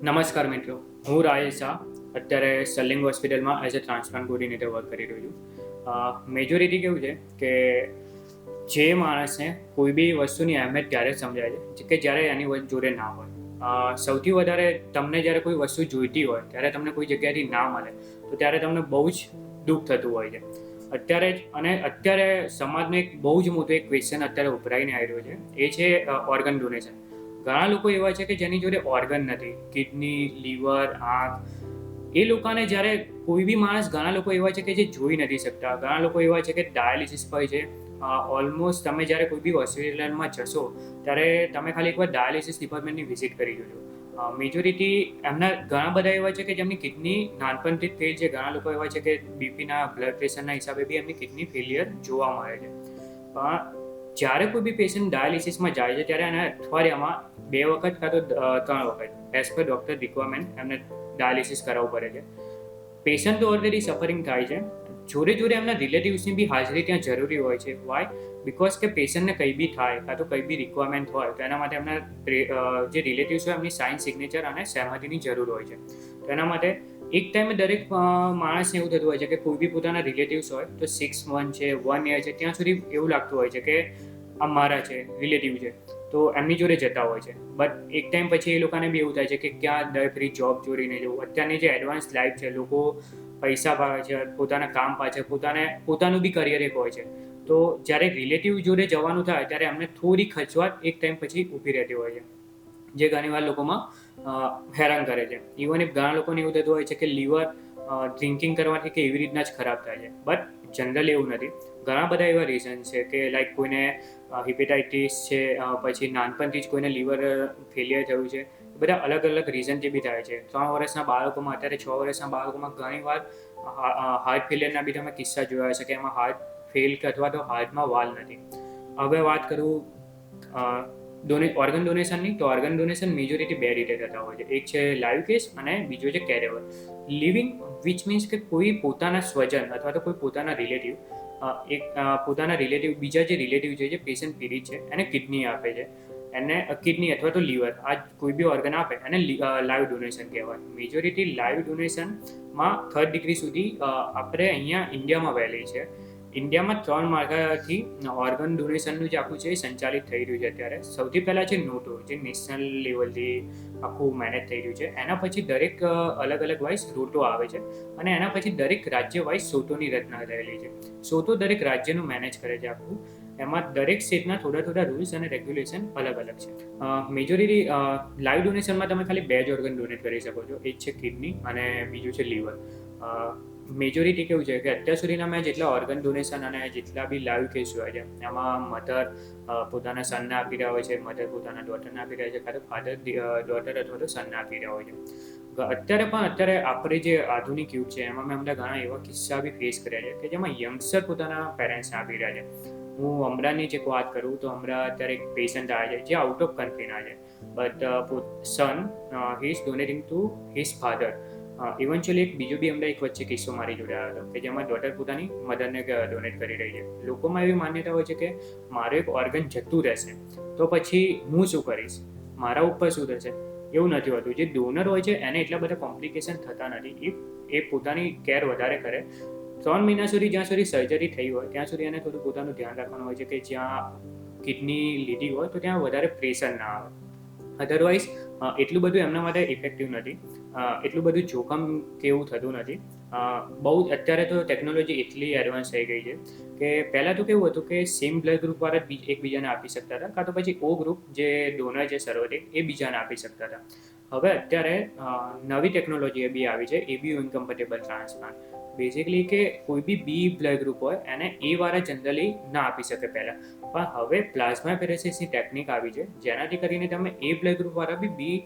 નમસ્કાર મિત્રો, હું રાજેશ શાહ અત્યારે સલિંગ હોસ્પિટલમાં as a transplant coordinator work કરી રહ્યો છું. મેજોરિટી કેવું છે કે જે માણસને કોઈ બી વસ્તુની અહેમિયત ત્યારે જ સમજાય છે કે જ્યારે એની જોડે ના હોય. સૌથી વધારે તમને જ્યારે કોઈ વસ્તુ જોઈતી હોય ત્યારે તમને કોઈ જગ્યાએથી ના મળે તો ત્યારે તમને બહુ જ દુઃખ થતું હોય છે. અત્યારે સમાજનો એક બહુ જ મોટો એક ક્વેશ્ચન અત્યારે ઉભરાઈને આવી રહ્યો છે, એ છે ઓર્ગન ડોનેશન. ઘણા લોકો એવા છે કે જેની જોડે ઓર્ગન નથી, કિડની, લીવર, આંખ. એ લોકોને જ્યારે કોઈ બી માણસ, ઘણા લોકો એવા છે કે જે જોઈ નથી શકતા, ઘણા લોકો એવા છે કે ડાયાલિસિસ પર છે. ઓલમોસ્ટ તમે જ્યારે કોઈ બી હોસ્પિટલમાં જશો ત્યારે તમે ખાલી એકવાર ડાયાલિસિસ ડિપાર્ટમેન્ટની વિઝિટ કરી જોજો. મેજોરિટી એમના ઘણા બધા એવા છે કે જેમની કિડની નાનપણથી જ ફેલ છે. ઘણા લોકો એવા છે કે બીપીના, બ્લડ પ્રેશરના હિસાબે બી એમની કિડની ફેલિયર જોવા મળે છે. પણ જ્યારે કોઈ બી પેશન્ટ ડાયાલિસિસમાં જાય છે ત્યારે એને અઠવાડિયામાં 2 વખત કાં તો 3 વખત એઝ પર ડૉક્ટર રિક્વાયરમેન્ટ એમને ડાયાલિસિસ કરાવવું પડે છે. પેશન્ટ તો ઓલરેડી સફરિંગ થાય છે, જોડે જોડે એમના રિલેટિવ્સની બી હાજરી ત્યાં જરૂરી હોય છે. વાય? બિકોઝ કે પેશન્ટને કંઈ બી થાય કાં તો કંઈ બી રિક્વાયરમેન્ટ હોય તો એના માટે એમના જે રિલેટિવ્સ હોય એમની સાઇન, સિગ્નેચર અને સહેમતીની જરૂર હોય છે. તો એના માટે એક ટાઈમે દરેક માણસને એવું થતું હોય છે કે કોઈ બી પોતાના રિલેટિવ્સ હોય તો 6 મંથ છે, 1 યર છે, ત્યાં સુધી એવું લાગતું હોય છે કે આ મારા છે, રિલેટિવ છે, તો એમની જોડે જતા હોય છે. બટ એક ટાઈમ પછી એ લોકોને બી એવું થાય છે કે ક્યાં દર ફ્રી જોબ જોડીને જવું. અત્યારની જે એડવાન્સ લાઈફ છે, લોકો પૈસા પાછળ, પોતાના કામ પાછળ, પોતાનું બી કરિયર એક હોય છે. તો જ્યારે રિલેટિવ જોડે જવાનું થાય ત્યારે એમને થોડી ખચવાટ એક ટાઈમ પછી ઊભી રહેતી હોય છે, જે ઘણીવાર લોકોમાં હેરાન કરે છે. ઇવન ઇફ ઘણા લોકોને એવું થતું હોય છે કે લીવર ડ્રિંકિંગ કરવાથી કે એવી રીતના જ ખરાબ થાય છે. બટ જનરલી એવું નથી. ઘણા બધા એવા રીઝન છે કે લાઈક કોઈને હિપેટાઇટિસ છે, પછી નાનપણથી જ કોઈને લીવર ફેલિયર થયું છે. બધા અલગ અલગ રીઝનથી બી થાય છે. 3 વર્ષના બાળકોમાં, અત્યારે 6 વર્ષના બાળકોમાં ઘણીવાર હાર્ટ ફેલિયરના બી તમે કિસ્સા જોયા હશે કે એમાં હાર્ટ ફેલ અથવા તો હાર્ટમાં વાલ નથી. હવે વાત કરું ઓર્ગન ડોનેશનની, તો ઓર્ગન ડોનેશન મેજોરિટી 2 રીતે થતા હોય છે. એક છે લાઈવ કેસ અને બીજો છે કેરેવર. લિવિંગ વિચ મીન્સ કે કોઈ પોતાના સ્વજન અથવા તો કોઈ પોતાના રિલેટિવ પોતાના રિલેટિવ, બીજા જે રિલેટિવ છે જે પેશન્ટ પીડિત છે એને કિડની આપે છે, એને કિડની અથવા તો લીવર, આ કોઈ બી ઓર્ગન આપે એને લાઈવ ડોનેશન કહેવાય. મેજોરિટી લાઈવ ડોનેશનમાં 3rd ડિગ્રી સુધી આપણે અહીંયા ઇન્ડિયામાં વહેલી છે. ઇન્ડિયામાં 3 માર્ગાથી ઓર્ગન ડોનેશનનું જે આખું છે એ સંચાલિત થઈ રહ્યું છે અત્યારે. સૌથી પહેલાં છે નોટો, જે નેશનલ લેવલથી આખું મેનેજ થઈ રહ્યું છે. એના પછી દરેક અલગ અલગ વાઇઝ રોટો આવે છે અને એના પછી દરેક રાજ્ય વાઇઝ સોટોની રચના થયેલી છે. સોટો દરેક રાજ્યનું મેનેજ કરે છે આખું. એમાં દરેક સ્ટેટના થોડા રૂલ્સ અને રેગ્યુલેશન અલગ અલગ છે. મેજોરિટી લાઈવ ડોનેશનમાં તમે ખાલી 2 જ ઓર્ગન ડોનેટ કરી શકો છો. એક છે કિડની અને બીજું છે લીવર. મેજોરિટી કેવું છે કે અત્યાર સુધીના મેં જેટલા ઓર્ગન ડોનેશન અને જેટલા બી લાઈવ કેસ જોયા છે એમાં મધર પોતાના સનને આપી રહ્યા હોય છે, મધર પોતાના ડોટરને આપી રહ્યા છે, કાં તો ફાધર ડોટર અથવા તો સનને આપી રહ્યા હોય છે. અત્યારે આપણે જે આધુનિક યુગ છે એમાં મેં હમણાં ઘણા એવા કિસ્સા બી ફેસ કર્યા છે કે જેમાં યંગસ્ટર પોતાના પેરેન્ટ્સને આપી રહ્યા છે. હું હમણાંની જ એક વાત કરું તો હમણાં અત્યારે એક પેશન્ટ આવે છે જે આઉટ ઓફ કન્ટ્રીના છે, but son he is donating to his father. Eventually એક બીજો બી હમણાં એક વચ્ચે કિસ્સો મારી જોડે આવ્યો હતો કે જેમાં ડોટર પોતાની મધરને ડોનેટ કરી રહી છે. લોકોમાં એવી માન્યતા હોય છે કે મારું એક ઓર્ગન જતું રહેશે તો પછી હું શું કરીશ, મારા ઉપર શું થશે. એવું નથી હોતું. જે ડોનર હોય છે એને એટલા બધા કોમ્પ્લિકેશન થતા નથી. ઇફ એ પોતાની કેર વધારે કરે, 3 મહિના સુધી, જ્યાં સુધી સર્જરી થઈ હોય ત્યાં સુધી એને થોડું પોતાનું ધ્યાન રાખવાનું હોય છે કે જ્યાં કિડની લીધી હોય તો ત્યાં વધારે પ્રેશર ના આવે. અધરવાઇઝ એટલું બધું એમના માટે ઇફેક્ટિવ નથી, એટલું બધું જોખમ કે એવું થતું નથી. બહુ અત્યારે તો ટેકનોલોજી એટલી એડવાન્સ થઈ ગઈ છે કે પહેલાં તો કેવું હતું કે સેમ બ્લડ ગ્રુપવાળા એકબીજાને આપી શકતા હતા, કાં તો પછી ઓ ગ્રુપ જે ડોનર છે સર્વરે એ બીજાને આપી શકતા હતા. હવે અત્યારે નવી ટેકનોલોજી બી આવી છે, એબીઓ ઇન્કમ્પેટેબલ ટ્રાન્સપ્લાન્ટ. બેઝિકલી કે કોઈ બી બ્લડ ગ્રુપ હોય એને એ વાળા જનરલી ના આપી શકે પહેલાં, પણ હવે પ્લાઝમા પેરેસિસની ટેકનિક આવી છે જેનાથી કરીને તમે એ બ્લડ ગ્રુપવાળા બી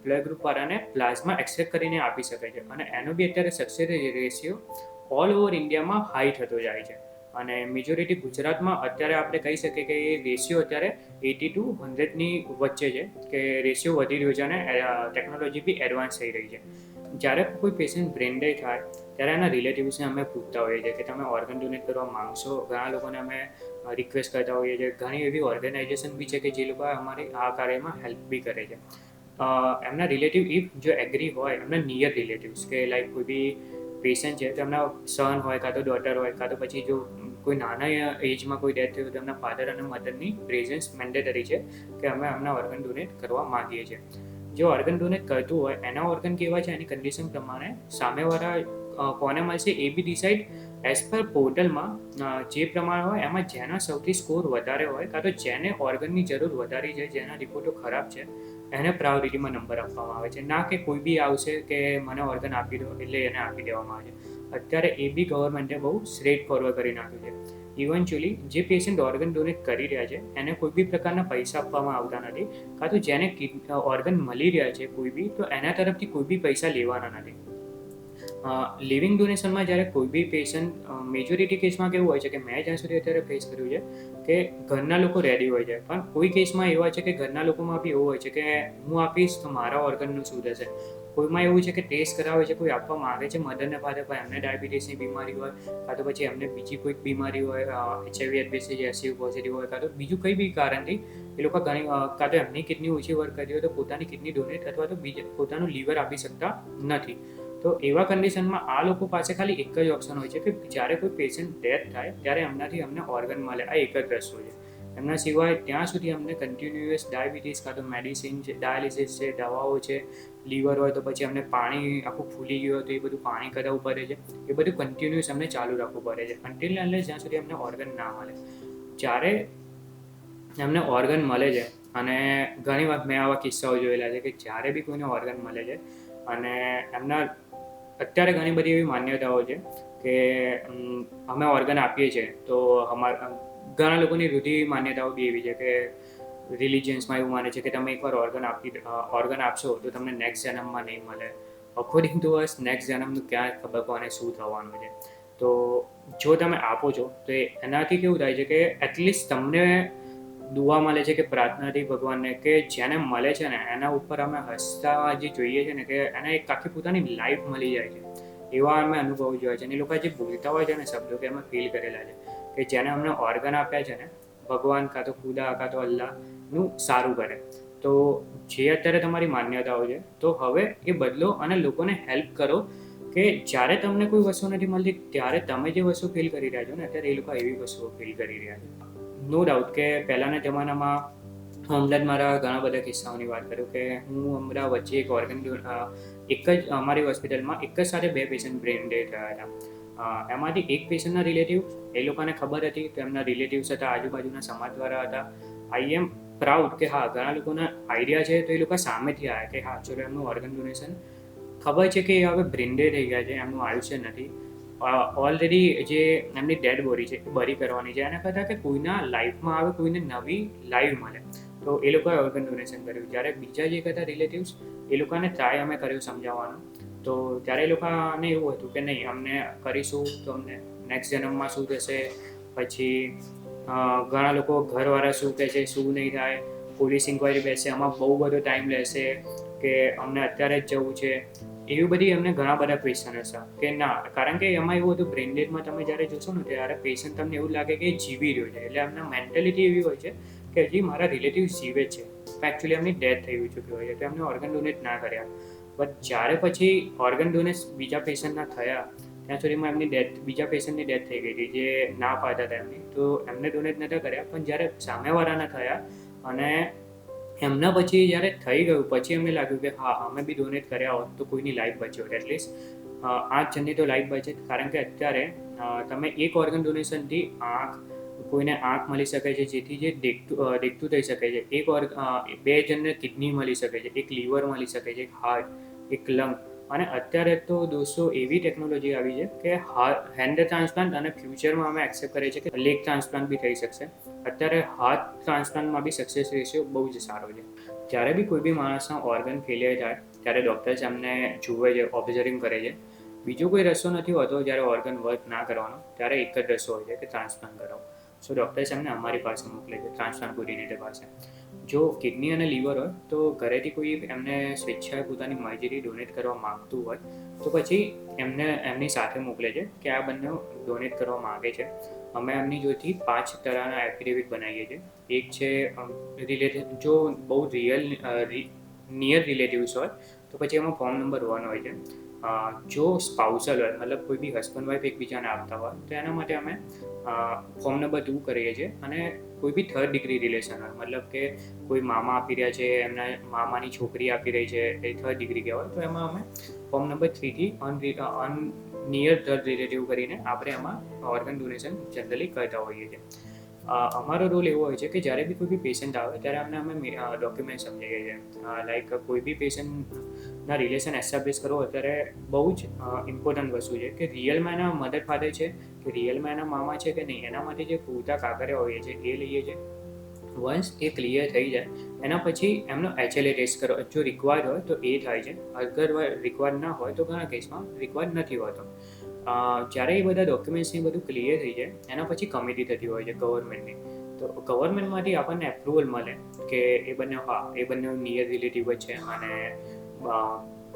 બ્લડ ગ્રુપવાળાને પ્લાઝમા એક્સટ્રેક્ટ કરીને આપી શકે છે. અને એનો બી અત્યારે સક્સેસ રેશિયો ઓલ ઓવર ઇન્ડિયામાં હાઈ થતો જાય છે. અને મેજોરિટી ગુજરાતમાં અત્યારે આપણે કહી શકીએ કે એ રેશિયો અત્યારે 80 to 100ની વચ્ચે છે, કે રેશિયો વધી રહ્યો છે અને ટેકનોલોજી બી એડવાન્સ થઈ રહી છે. જ્યારે કોઈ પેશન્ટ બ્રેન ડેડ થાય ત્યારે એના રિલેટિવ્સને અમે પૂછતા હોઈએ છીએ કે તમે ઓર્ગન ડોનેટ કરવા માંગશો. ઘણા લોકોને અમે રિક્વેસ્ટ કરતા હોઈએ છીએ. ઘણી એવી ઓર્ગેનાઇઝેશન બી છે કે જે લોકો અમારી આ કાર્યમાં હેલ્પ બી કરે છે. એમના રિલેટિવ ઇફ જો એગ્રી હોય, એમના નિયર રિલેટિવ્સ, કે લાઈક કોઈ બી પેશન્ટ છે તો એમના સન હોય કાં તો ડોટર હોય, કાં તો પછી જો કોઈ નાના એજમાં કોઈ ડેથ થયું તો એમના ફાધર અને મધરની પ્રેઝન્સ મેન્ડેટરી છે કે અમે એમના ઓર્ગન ડોનેટ કરવા માંગીએ છીએ. જે ઓર્ગન ડોનેટ કરતું હોય એના ઓર્ગન કેવા છે એની કન્ડિશન પ્રમાણે સામેવાળા કોને મળશે એ બી ડિસાઇડ એઝ પર પોર્ટલમાં જે પ્રમાણે હોય એમાં જેના સૌથી સ્કોર વધારે હોય, કાં તો જેને ઓર્ગનની જરૂર વધારે છે, જેના રિપોર્ટો ખરાબ છે, એને પ્રાયોરિટીમાં નંબર આપવામાં આવે છે. ના કે કોઈ બી આવશે કે મને ઓર્ગન આપી દો એટલે એને આપી દેવામાં આવે છે. અત્યારે એ બી ગવર્મેન્ટે બહુ સ્ટ્રેટ ફોરવર્ડ કરી નાખ્યું છે. ઇવન્ચ્યુઅલી જે પેશન્ટ ઓર્ગન ડોનેટ કરી રહ્યા છે એને કોઈ બી પ્રકારના પૈસા આપવામાં આવતા નથી, કાં તો જેને ઓર્ગન મળી રહ્યા છે કોઈ બી, તો એના તરફથી કોઈ બી પૈસા લેવાના નથી. લિવિંગ ડોનેશનમાં જ્યારે કોઈ બી પેશન્ટ, મેજોરિટી કેસમાં કેવું હોય છે કે મેં જ્યાં સુધી અત્યારે ફેસ કર્યું છે કે ઘરના લોકો રેડી હોય છે, પણ કોઈ કેસમાં એવા છે કે ઘરના લોકોમાં બી એવું હોય છે કે હું આપીશ તો મારા ઓર્ગનનું શું થશે. કોઈમાં એવું છે કે ટેસ્ટ કરાવે છે, કોઈ આપવા માંગે છે મધરને ફાધર, પણ એમને ડાયાબિટીસની બીમારી હોય, કાં તો પછી એમને બીજી કોઈક બીમારી હોય, HIV એચબીસી એસયુ પોઝિટિવ હોય, કાં તો બીજું કંઈ બી કારણથી એ લોકો ઘણી કાં તો એમની કિડની ઓછી વર્ક કરી હોય તો પોતાની કિડની ડોનેટ અથવા તો બીજા પોતાનું લીવર આપી શકતા નથી. તો એવા કન્ડિશનમાં આ લોકો પાસે ખાલી એક જ ઓપ્શન હોય છે કે જ્યારે કોઈ પેશન્ટ ડેથ થાય ત્યારે એમનાથી અમને ઓર્ગન મળે, આ એક જ રસ્તો છે. એમના સિવાય ત્યાં સુધી અમને કન્ટિન્યુઅસ ડાયાબિટીસ, કાં તો મેડિસિન છે, ડાયાલિસિસ છે, દવાઓ છે, લીવર હોય તો પછી અમને પાણી આખું ફૂલી ગયું હોય તો એ બધું પાણી કરાવવું પડે છે. એ બધું કન્ટિન્યુઅસ અમને ચાલુ રાખવું પડે છે અન્ટિલ અનલેસ જ્યાં સુધી અમને ઓર્ગન ના મળે. જ્યારે એમને ઓર્ગન મળે છે, અને ઘણી વાર મેં આવા કિસ્સાઓ જોયેલા છે કે જ્યારે બી કોઈને ઓર્ગન મળે છે અને એમના અત્યારે ઘણી બધી એવી માન્યતાઓ છે કે અમે ઓર્ગન આપીએ છીએ તો ઘણા લોકોની રૂઢિ માન્યતાઓ બી એવી છે કે રિલિજન્સમાં એવું માને છે કે તમે એકવાર ઓર્ગન આપશો તો તમને નેક્સ્ટ જન્મમાં નહીં મળે. અકોર્ડિંગ ટુ અસ નેક્સ્ટ જન્મનું ક્યાં ખબર કોને શું થવાનું છે. તો જો તમે આપો છો તો એનાથી કેવું થાય છે કે એટલીસ્ટ તમને દુઆ મળે છે કે પ્રાર્થનાથી ભગવાનને કે જેને મળે છે ને એના ઉપર અમે હસતા જે જોઈએ છે ને કે એને એક આખી પોતાની લાઈફ મળી જાય છે. એવા અમે અનુભવ જોયા છે. અને એ લોકો જે બોલતા હોય છે ને શબ્દો કે અમે ફીલ કરેલા છે કે જેને અમને ઓર્ગન આપ્યા છે ને ભગવાન કાં તો ખુદા કાં તો અલ્લાહનું સારું કરે. તો જે અત્યારે તમારી માન્યતાઓ છે તો હવે એ બદલો અને લોકોને હેલ્પ કરો કે જ્યારે તમને કોઈ વસ્તુ નથી મળતી ત્યારે તમે જે વસ્તુ ફીલ કરી રહ્યા છો ને અત્યારે એ લોકો એવી વસ્તુઓ ફીલ કરી રહ્યા છે. નો ડાઉટ કે પહેલાંના જમાનામાં હમણાં મારા ઘણા બધા કિસ્સાઓની વાત કરું કે હું હમણાં વચ્ચે એક ઓર્ગન એક જ અમારી હોસ્પિટલમાં એક જ સાથે 2 પેશન્ટ બ્રેન ડેડ થયા હતા. એમાંથી એક પેશન્ટના રિલેટિવ એ લોકોને ખબર હતી તો એમના રિલેટિવ્સ હતા, આજુબાજુના સમાજવાળા હતા. આઈ એમ પ્રાઉડ કે હા ઘણા લોકોના આઈડિયા છે તો એ લોકો સામેથી આવ્યા કે હા ચલો એમનું ઓર્ગન ડોનેશન ખબર છે કે હવે બ્રેન ડેડ થઈ ગયા છે, એમનું આયુષ્ય નથી, ઓલરેડી જે એમની ડેડ બોડી છે એ બરી કરવાની છે, એના કરતાં કે કોઈના લાઈફમાં આવે, કોઈને નવી લાઈફ મળે તો એ લોકોએ ઓર્ગન ડોનેશન કર્યું. જ્યારે બીજા જે હતા રિલેટિવ્સ એ લોકોને ટ્રાય અમે કર્યું સમજાવવાનું તો ત્યારે એ લોકોને એવું હતું કે નહીં અમને કરીશું તો અમને નેક્સ્ટ જન્મમાં શું થશે, પછી ઘણા લોકો ઘરવાળા શું કહે છે શું નહીં થાય, પોલીસ ઇન્ક્વાયરી બેસે આમાં બહુ બધો ટાઈમ લેશે કે અમને અત્યારે જ જવું છે. એવી બધી અમને ઘણા બધા ક્વેશ્ચન હતા કે ના, કારણ કે એમાં એવું હતું બ્રેન ડેડમાં તમે જ્યારે જોશો ને ત્યારે પેશન્ટ તમને એવું લાગે કે જીવી રહ્યો છે, એટલે એમના મેન્ટેલિટી એવી હોય છે કે હજી મારા રિલેટિવ જીવે છે, એકચ્યુઅલી એમની ડેથ થઈ ચૂકી હોય છે તો એમને ઓર્ગન ડોનેટ ના કર્યા. બટ જ્યારે પછી ઓર્ગન ડોનેટ બીજા પેશન્ટના થયા ત્યાં સુધીમાં એમની બીજા પેશન્ટની ડેથ થઈ ગઈ હતી જે ના પાડતા હતા એમની, તો એમને ડોનેટ નહોતા કર્યા. પણ જ્યારે સામેવાળાના થયા અને એમના પછી જ્યારે થઈ ગયું પછી એમને લાગ્યું કે હા અમે બી ડોનેટ કર્યા હોત તો કોઈની લાઈફ બચી હોત, એટલીસ્ટ 8 જણની તો લાઈફ બચે. કારણ કે અત્યારે તમે એક ઓર્ગન ડોનેશનથી કોઈને આંખ મળી શકે છે જેથી જે દેખતું થઈ શકે છે, 2 જણને કિડની મળી શકે છે, એક લીવર મળી શકે છે, એક હાર્ટ, એક લંગ. અને અત્યારે તો દોસ્તો એવી ટેકનોલોજી આવી છે કે હેન્ડ ટ્રાન્સપ્લાન્ટ અને ફ્યુચરમાં અમે એક્સેપ્ટ કરીએ છીએ કે લેગ ટ્રાન્સપ્લાન્ટ બી થઈ શકશે. અત્યારે હાર્ટ ટ્રાન્સપ્લાન્ટમાં બી સક્સેસ રેશિયો બહુ જ સારો છે. જ્યારે બી કોઈ બી માણસના ઓર્ગન ફેલિયર થાય ત્યારે ડૉક્ટર્સ એમને જુએ છે, ઓબ્ઝર્વિંગ કરે છે. બીજો કોઈ રસ્તો નથી હોતો જ્યારે ઓર્ગન વર્ક ના કરવાનો, ત્યારે એક જ રસ્તો હોય છે કે ટ્રાન્સપ્લાન્ટ કરાવો. સો ડૉક્ટર્સ એમને અમારી પાસે મોકલે છે, ટ્રાન્સપ્લાન્ટ કોર્ડિનેટર પાસે. જો કિડની અને લીવર હોય તો ઘરેથી કોઈ એમને સ્વેચ્છાએ પોતાની મરજીથી ડોનેટ કરવા માગતું હોય તો પછી એમની સાથે મોકલે છે કે આ બંને ડોનેટ કરવા માગે છે. અમે એમની જોઈથી 5 તરહના એફિડેવિટ બનાવીએ છીએ. એક છે રિલેટેડ, જો બહુ નિયર રિલેટિવ્સ હોય તો પછી એમાં ફોર્મ નંબર 1 હોય છે. જો સ્પાઉસલ હોય, મતલબ કોઈ બી હસબન્ડ વાઈફ એકબીજાને આપતા હોય તો એના માટે અમે ફોર્મ નંબર 2 કરીએ છીએ. અને કોઈ બી થર્ડ ડિગ્રી રિલેશન હોય, મતલબ કે કોઈ મામા આપી રહ્યા છે, એમના મામાની છોકરી આપી રહી છે, એ થર્ડ ડિગ્રી કહેવાય, તો એમાં અમે ફોર્મ નંબર 3થી નિયર થર્ડ રિલેટિવ કરીને આપણે એમાં ઓર્ગન ડોનેશન જનરલી કરતા હોઈએ છીએ. અમારો રોલ એવો હોય છે કે જ્યારે બી કોઈ બી પેશન્ટ આવે ત્યારે અમે ડોક્યુમેન્ટ સમજાવીએ છીએ. લાઈક કોઈ બી પેશન્ટના રિલેશન એસ્ટાબ્લિશ કરવો અત્યારે બહુ જ ઇમ્પોર્ટન્ટ વસ્તુ છે કે રિયલમાં એના મધર ફાધર છે કે રિયલમાં એના મામા છે કે નહીં, એના માટે જે પૂરતા કાગળિયા હોઈએ છે એ લઈએ છીએ. વન્સ એ ક્લિયર થઈ જાય એના પછી એમનો HLA ટેસ્ટ કરો, જો રિક્વાયર્ડ હોય તો એ થાય છે, અગર રિક્વાયર્ડ ના હોય તો ઘણા કેસમાં રિક્વાયર્ડ નથી હોતો. જ્યારે એ બધા ડોક્યુમેન્ટ્સને બધું ક્લિયર થઈ જાય એના પછી કમિટી થતી હોય છે ગવર્મેન્ટની. તો ગવર્મેન્ટમાંથી આપણને એપ્રુવલ મળે કે એ બંને નિયર રિલેટિવ જ છે અને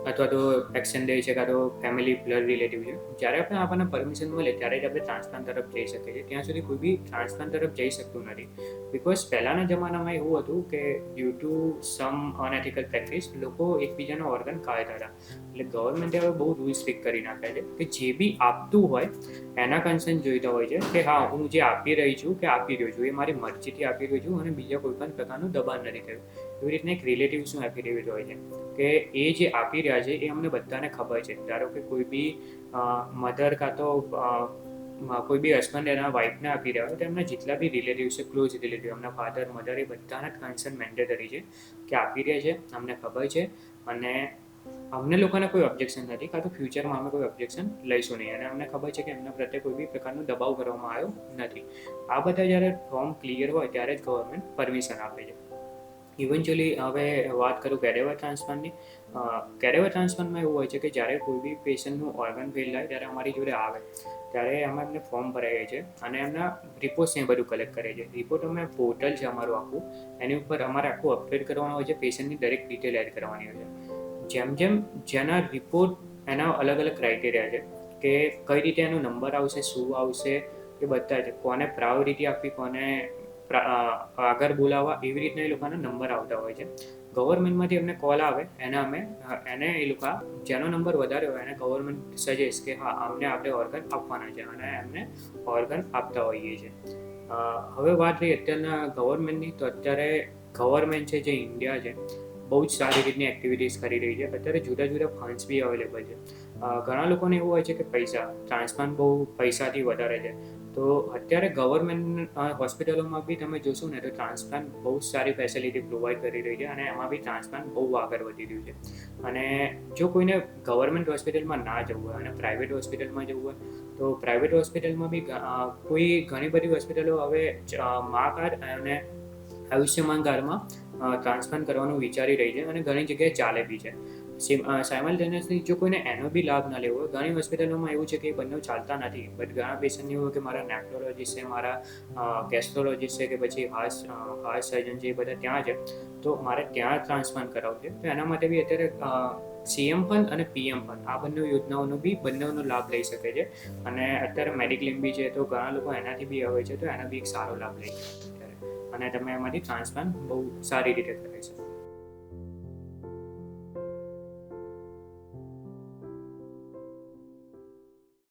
અથવા તો એક્સટેન્ડેડ છે કાં તો ફેમિલી બ્લડ રિલેટિવ છે. જ્યારે આપણને પરમિશન મળે ત્યારે જ આપણે ટ્રાન્સપ્લાન્ટ તરફ જઈ શકીએ છીએ. ત્યાં સુધી કોઈ બી ટ્રાન્સપ્લાન્ટ તરફ જઈ શકતું નથી. બિકોઝ પહેલાંના જમાનામાં એવું હતું કે ડ્યુ ટુ સમ અનએથિકલ પ્રેક્ટિસ લોકો એકબીજાના ઓર્ગન કાઢતા હતા. એટલે ગવર્મેન્ટે હવે બહુ રૂલ્સ ફિક્સ કરી નાખ્યા છે કે જે બી આપતું હોય એના કન્સર્ન જોઈતા હોય છે કે હા, હું જે આપી રહી છું કે આપી રહ્યો છું એ મારી મરજીથી આપી રહ્યો છું અને બીજા કોઈ પણ પ્રકારનું દબાણ નથી થયું. એવી રીતના એક રિલેટિવ્સનું એફિડેવિટ હોય છે કે એ જે આપી રહ્યા છે એ અમને બધાને ખબર છે. ધારો કે કોઈ બી મધર કાં તો કોઈ બી હસબન્ડ એના વાઈફને આપી રહ્યા હોય તો એમના જેટલા બી રિલેટિવ છે, ક્લોઝ રિલેટિવ, એમના ફાધર મધર, એ બધાના જ કન્સર્ન મેન્ડેટરી છે કે આપી રહ્યા છે, અમને ખબર છે અને અમને લોકોને કોઈ ઓબ્જેક્શન નથી, કાં તો ફ્યુચરમાં અમે કોઈ ઓબ્જેક્શન લઈશું નહીં અને અમને ખબર છે કે એમના પ્રત્યે કોઈ બી પ્રકારનો દબાવ કરવામાં આવ્યો નથી. આ બધા જ્યારે ફોર્મ ક્લિયર હોય ત્યારે જ ગવર્મેન્ટ પરમિશન આપે છે. ઇવન્ચ્યુઅલી હવે વાત કરું કેડેવર ટ્રાન્સપ્લાન્ટની. કેડેવર ટ્રાન્સપ્લાન્ટમાં એવું હોય છે કે જ્યારે કોઈ બી પેશન્ટનું ઓર્ગન ફેલ થાય ત્યારે અમારી જોડે આવે ત્યારે અમે એમને ફોર્મ ભરાઈએ છીએ અને એમના રિપોર્ટ્સ એ બધું કલેક્ટ કરીએ છીએ. રિપોર્ટ અમે પોર્ટલ છે અમારું આખું, એની ઉપર અમારે આખું અપડેટ કરવાનું હોય છે, પેશન્ટની દરેક ડિટેલ એડ કરવાની હોય છે. જેમ જેના રિપોર્ટ એના અલગ અલગ ક્રાઇટેરિયા છે કે કઈ રીતે એનો નંબર આવશે, શું આવશે, એ બધા છે. કોને પ્રાયોરિટી આપવી, કોને આગળ બોલાવવા, એવી રીતના એ લોકોના નંબર આવતા હોય છે. ગવર્મેન્ટમાંથી અમને કોલ આવે એને એ લોકો જેનો નંબર વધારે હોય એને ગવર્મેન્ટ સજેસ્ટ કે હા, અમને આપણે ઓર્ગન આપવાના છે અને એમને ઓર્ગન આપતા હોઈએ છીએ. હવે વાત રહી અત્યારના ગવર્મેન્ટની, તો અત્યારે ગવર્મેન્ટ છે જે ઇન્ડિયા છે બહુ જ સારી રીતની એક્ટિવિટીઝ કરી રહી છે. અત્યારે જુદા જુદા ફંડ્સ બી અવેલેબલ છે. ઘણા લોકોને એવું હોય છે કે ટ્રાન્સપ્લાન્ટ બહુ પૈસાથી વધારે છે, તો અત્યારે ગવર્મેન્ટ હોસ્પિટલોમાં બી તમે જોશો ને તો ટ્રાન્સપ્લાન્ટ બહુ સારી ફેસિલિટી પ્રોવાઈડ કરી રહી છે અને એમાં બી ટ્રાન્સપ્લાન્ટ બહુ આગળ વધી રહ્યું છે. અને જો કોઈને ગવર્મેન્ટ હોસ્પિટલમાં ના જવું હોય અને પ્રાઇવેટ હોસ્પિટલમાં જવું હોય તો પ્રાઇવેટ હોસ્પિટલમાં બી ઘણી બધી હોસ્પિટલો હવે મા કાર્ડ અને આયુષ્યમાન કાર્ડમાં ટ્રાન્સપ્લાન્ટ કરવાનું વિચારી રહી છે અને ઘણી જગ્યાએ ચાલે બી છે. સાયમલ્ટેનિયસલી જો કોઈને એનો બી લાભ ના લેવો હોય, ઘણી હોસ્પિટલોમાં એવું છે કે બંને ચાલતા નથી, બટ ઘણા પેશન્ટને એવું હોય કે મારા નેફ્રોલોજીસ્ટ છે, મારા ગેસ્ટ્રોલોજીસ્ટ છે કે પછી હાર્ટ સર્જન છે, એ બધા ત્યાં છે તો મારે ત્યાં ટ્રાન્સપ્લાન્ટ કરાવવું છે. તો એના માટે બી અત્યારે CM ફંડ અને PM ફંડ આ બંને યોજનાઓનો બી બંનેનો લાભ લઈ શકે છે. અને અત્યારે મેડિક્લેમ બી છે તો ઘણા લોકો એનાથી બી આવે છે, તો એનો બી એક સારો લાભ લઈ શકે અત્યારે અને તમે એમાંથી ટ્રાન્સપ્લાન્ટ બહુ સારી રીતે કરી શકો.